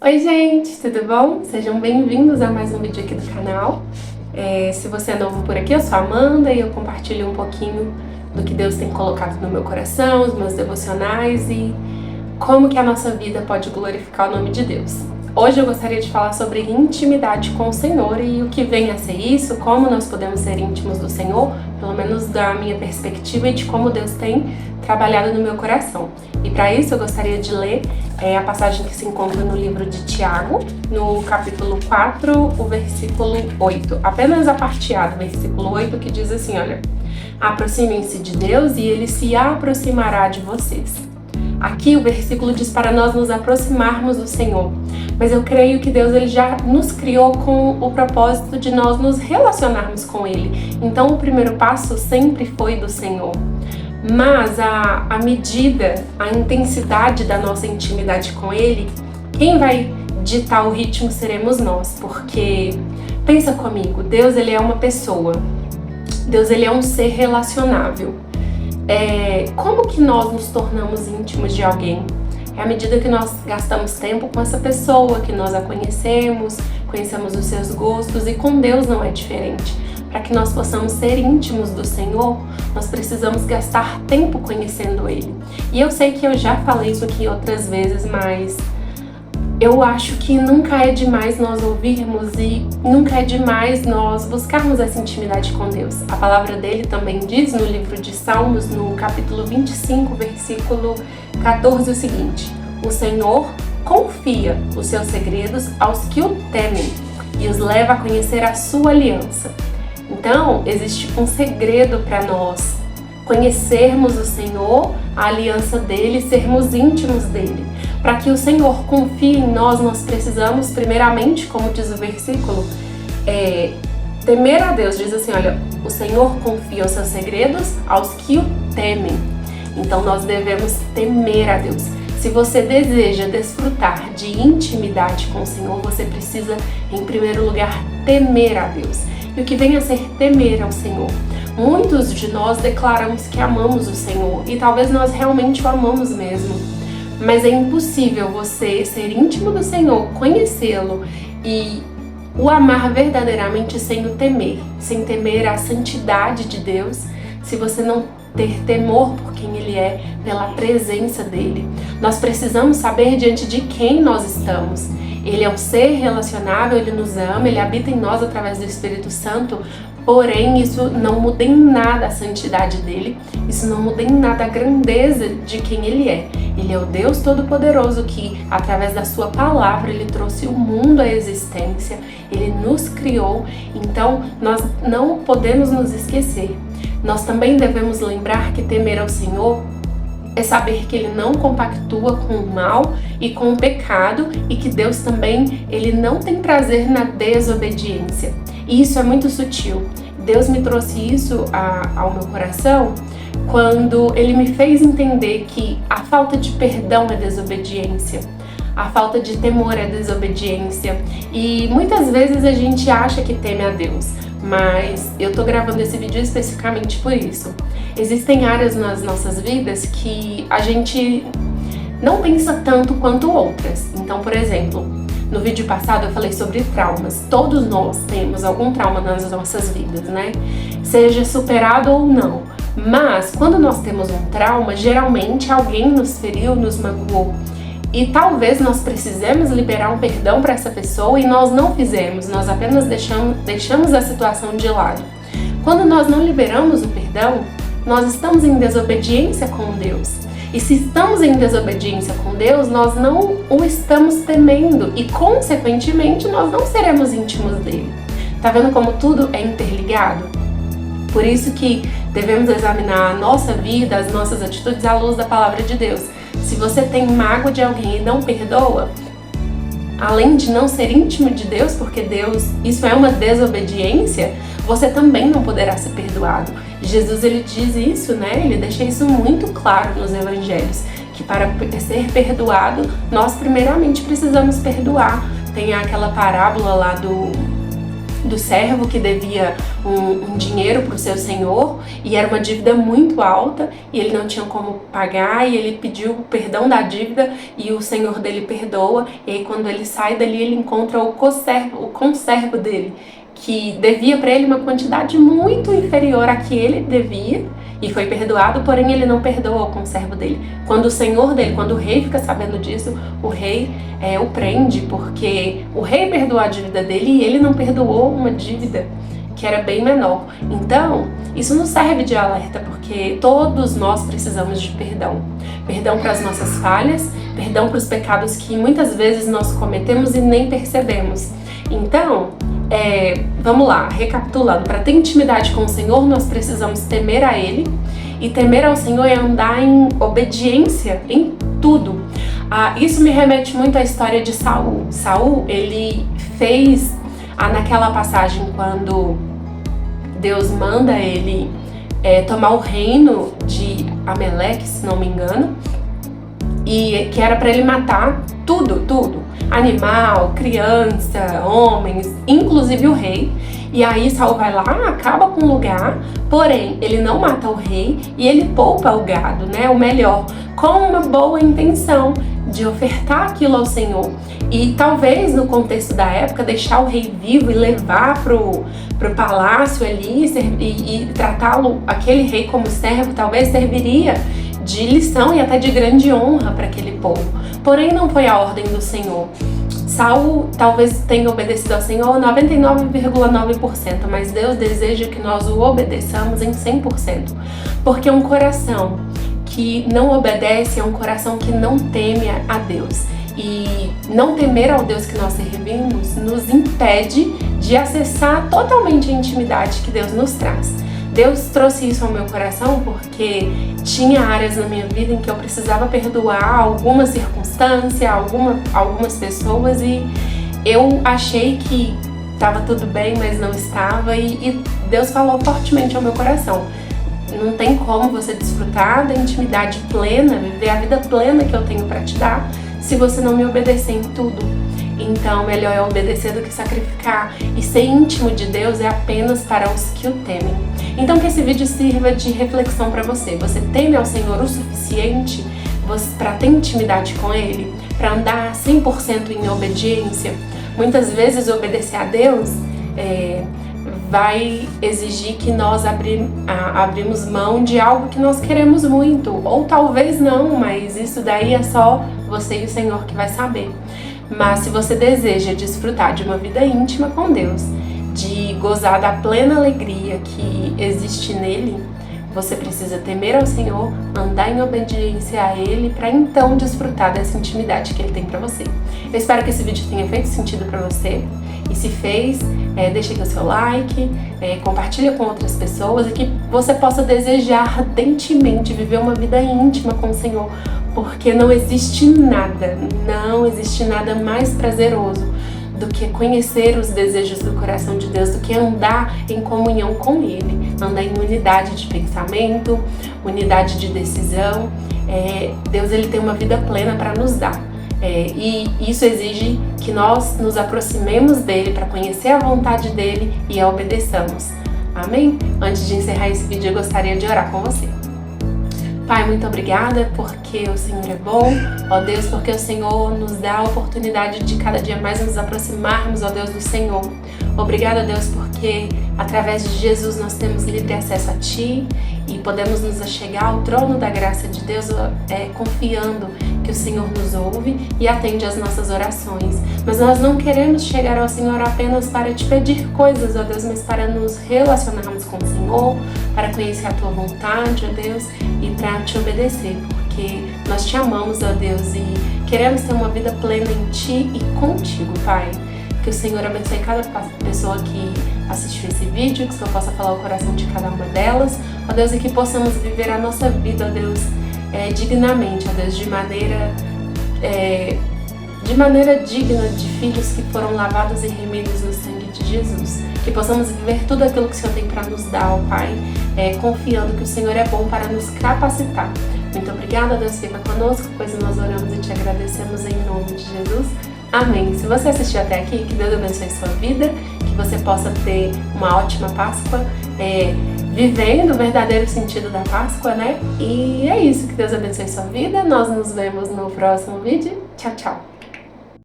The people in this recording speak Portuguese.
Oi gente, tudo bom? Sejam bem-vindos a mais um vídeo aqui do canal. Se você é novo por aqui, eu sou a Amanda e eu compartilho um pouquinho do que Deus tem colocado no meu coração, os meus devocionais e como que a nossa vida pode glorificar o nome de Deus. Hoje eu gostaria de falar sobre intimidade com o Senhor e o que vem a ser isso, como nós podemos ser íntimos do Senhor, pelo menos da minha perspectiva e de como Deus tem trabalhado no meu coração. E para isso eu gostaria de ler a passagem que se encontra no livro de Tiago, no capítulo 4, o versículo 8. Apenas a parte A do versículo 8 que diz assim, olha: aproximem-se de Deus e Ele se aproximará de vocês. Aqui o versículo diz para nós nos aproximarmos do Senhor, mas eu creio que Deus ele já nos criou com o propósito de nós nos relacionarmos com Ele. Então o primeiro passo sempre foi do Senhor. Mas a medida, a intensidade da nossa intimidade com Ele, quem vai ditar o ritmo seremos nós, porque pensa comigo, Deus ele é uma pessoa, Deus ele é um ser relacionável. Como que nós nos tornamos íntimos de alguém? É à medida que nós gastamos tempo com essa pessoa, que nós a conhecemos os seus gostos, e com Deus não é diferente. Para que nós possamos ser íntimos do Senhor, nós precisamos gastar tempo conhecendo Ele. E eu sei que eu já falei isso aqui outras vezes, mas eu acho que nunca é demais nós ouvirmos e nunca é demais nós buscarmos essa intimidade com Deus. A palavra dele também diz no livro de Salmos, no capítulo 25, versículo 14, o seguinte: o Senhor confia os seus segredos aos que o temem e os leva a conhecer a sua aliança. Então, existe um segredo para nós conhecermos o Senhor, a aliança dele, sermos íntimos dele. Para que o Senhor confie em nós, nós precisamos, primeiramente, como diz o versículo, temer a Deus. Diz assim, olha, o Senhor confia os seus segredos aos que o temem. Então, nós devemos temer a Deus. Se você deseja desfrutar de intimidade com o Senhor, você precisa, em primeiro lugar, temer a Deus. E o que vem a ser temer ao Senhor? Muitos de nós declaramos que amamos o Senhor, e talvez nós realmente o amamos mesmo. Mas é impossível você ser íntimo do Senhor, conhecê-lo e o amar verdadeiramente sem o temer, sem temer a santidade de Deus, se você não ter temor por quem Ele é, pela presença dEle. Nós precisamos saber diante de quem nós estamos. Ele é um ser relacionável, Ele nos ama, Ele habita em nós através do Espírito Santo, porém isso não muda em nada a santidade dEle, isso não muda em nada a grandeza de quem Ele é. Ele é o Deus Todo-Poderoso que, através da sua palavra, Ele trouxe o mundo à existência, Ele nos criou, então nós não podemos nos esquecer. Nós também devemos lembrar que temer ao Senhor é saber que Ele não compactua com o mal e com o pecado e que Deus também, Ele não tem prazer na desobediência. E isso é muito sutil. Deus me trouxe isso ao meu coração quando Ele me fez entender que a falta de perdão é desobediência. A falta de temor é desobediência. E muitas vezes a gente acha que teme a Deus, mas eu tô gravando esse vídeo especificamente por isso. Existem áreas nas nossas vidas que a gente não pensa tanto quanto outras. Então, por exemplo, no vídeo passado eu falei sobre traumas. Todos nós temos algum trauma nas nossas vidas, né? Seja superado ou não. Mas quando nós temos um trauma, geralmente alguém nos feriu, nos magoou. E talvez nós precisemos liberar um perdão para essa pessoa e nós não fizemos, nós apenas deixamos a situação de lado. Quando nós não liberamos o perdão, nós estamos em desobediência com Deus. E se estamos em desobediência com Deus, nós não o estamos temendo e, consequentemente, nós não seremos íntimos dele. Tá vendo como tudo é interligado? Por isso que devemos examinar a nossa vida, as nossas atitudes à luz da palavra de Deus. Se você tem mágoa de alguém e não perdoa, além de não ser íntimo de Deus, porque Deus, isso é uma desobediência, você também não poderá ser perdoado. Jesus, ele diz isso, né? Ele deixa isso muito claro nos evangelhos, que para ser perdoado, nós primeiramente precisamos perdoar. Tem aquela parábola lá do servo que devia um dinheiro para o seu senhor, e era uma dívida muito alta, e ele não tinha como pagar, e ele pediu perdão da dívida, e o senhor dele perdoa, e aí quando ele sai dali, ele encontra o conservo dele, que devia para ele uma quantidade muito inferior à que ele devia, e foi perdoado, porém ele não perdoa o conservo dele. Quando o senhor dele, quando o rei fica sabendo disso, o rei o prende, porque o rei perdoou a dívida dele e ele não perdoou uma dívida que era bem menor. Então, isso nos serve de alerta, porque todos nós precisamos de perdão. Perdão para as nossas falhas, perdão para os pecados que muitas vezes nós cometemos e nem percebemos. Então, vamos lá, recapitulando, para ter intimidade com o Senhor, nós precisamos temer a Ele, e temer ao Senhor é andar em obediência em tudo. Isso me remete muito à história de Saul. Saul, ele fez, naquela passagem quando Deus manda ele tomar o reino de Amaleque, se não me engano, e que era para ele matar tudo. Animal, criança, homens, inclusive o rei. E aí Saul vai lá, acaba com o lugar, porém ele não mata o rei e ele poupa o gado, né? O melhor, com uma boa intenção de ofertar aquilo ao Senhor. E talvez no contexto da época deixar o rei vivo e levar pro palácio ali e tratá-lo, aquele rei, como servo, talvez serviria de lição e até de grande honra para aquele povo. Porém, não foi a ordem do Senhor. Saul talvez tenha obedecido ao Senhor 99,9%, mas Deus deseja que nós o obedeçamos em 100%. Porque um coração que não obedece é um coração que não teme a Deus. E não temer ao Deus que nós servimos nos impede de acessar totalmente a intimidade que Deus nos traz. Deus trouxe isso ao meu coração porque tinha áreas na minha vida em que eu precisava perdoar alguma circunstância, algumas pessoas, e eu achei que estava tudo bem, mas não estava, e Deus falou fortemente ao meu coração. Não tem como você desfrutar da intimidade plena, viver a vida plena que eu tenho para te dar, se você não me obedecer em tudo. Então, melhor é obedecer do que sacrificar. E ser íntimo de Deus é apenas para os que o temem. Então, que esse vídeo sirva de reflexão para você. Você teme ao Senhor o suficiente para ter intimidade com Ele? Para andar 100% em obediência? Muitas vezes, obedecer a Deus vai exigir que nós abrimos mão de algo que nós queremos muito. Ou talvez não, mas isso daí é só você e o Senhor que vai saber. Mas se você deseja desfrutar de uma vida íntima com Deus, de gozar da plena alegria que existe nele, você precisa temer ao Senhor, andar em obediência a Ele, para então desfrutar dessa intimidade que Ele tem para você. Eu espero que esse vídeo tenha feito sentido para você. E se fez, deixa aqui o seu like, compartilha com outras pessoas, e que você possa desejar ardentemente viver uma vida íntima com o Senhor, porque não existe nada mais prazeroso do que conhecer os desejos do coração de Deus, do que andar em comunhão com Ele, andar em unidade de pensamento, unidade de decisão. Deus, Ele tem uma vida plena para nos dar. E isso exige que nós nos aproximemos dele para conhecer a vontade dele e a obedeçamos. Amém? Antes de encerrar esse vídeo, eu gostaria de orar com você. Pai, muito obrigada porque o Senhor é bom, ó Deus, porque o Senhor nos dá a oportunidade de cada dia mais nos aproximarmos, ó Deus, do Senhor. Obrigada, Deus, porque através de Jesus nós temos livre acesso a Ti e podemos nos achegar ao trono da graça de Deus, confiando que o Senhor nos ouve e atende às nossas orações. Mas nós não queremos chegar ao Senhor apenas para Te pedir coisas, ó Deus, mas para nos relacionarmos com o Senhor, para conhecer a Tua vontade, ó Deus, e para Te obedecer, porque nós Te amamos, ó Deus, e queremos ter uma vida plena em Ti e contigo, Pai. Que o Senhor abençoe cada pessoa que assistiu esse vídeo, que o Senhor possa falar o coração de cada uma delas, ó Deus, e que possamos viver a nossa vida, ó Deus, dignamente, ó Deus, de maneira digna de filhos que foram lavados e remidos no sangue de Jesus. Que possamos viver tudo aquilo que o Senhor tem para nos dar, ó Pai, confiando que o Senhor é bom para nos capacitar. Muito obrigada, Deus, fica conosco, pois nós oramos e Te agradecemos em nome de Jesus. Amém. Se você assistiu até aqui, que Deus abençoe sua vida, que você possa ter uma ótima Páscoa, vivendo o verdadeiro sentido da Páscoa, né? E é isso, que Deus abençoe sua vida. Nós nos vemos no próximo vídeo. Tchau, tchau!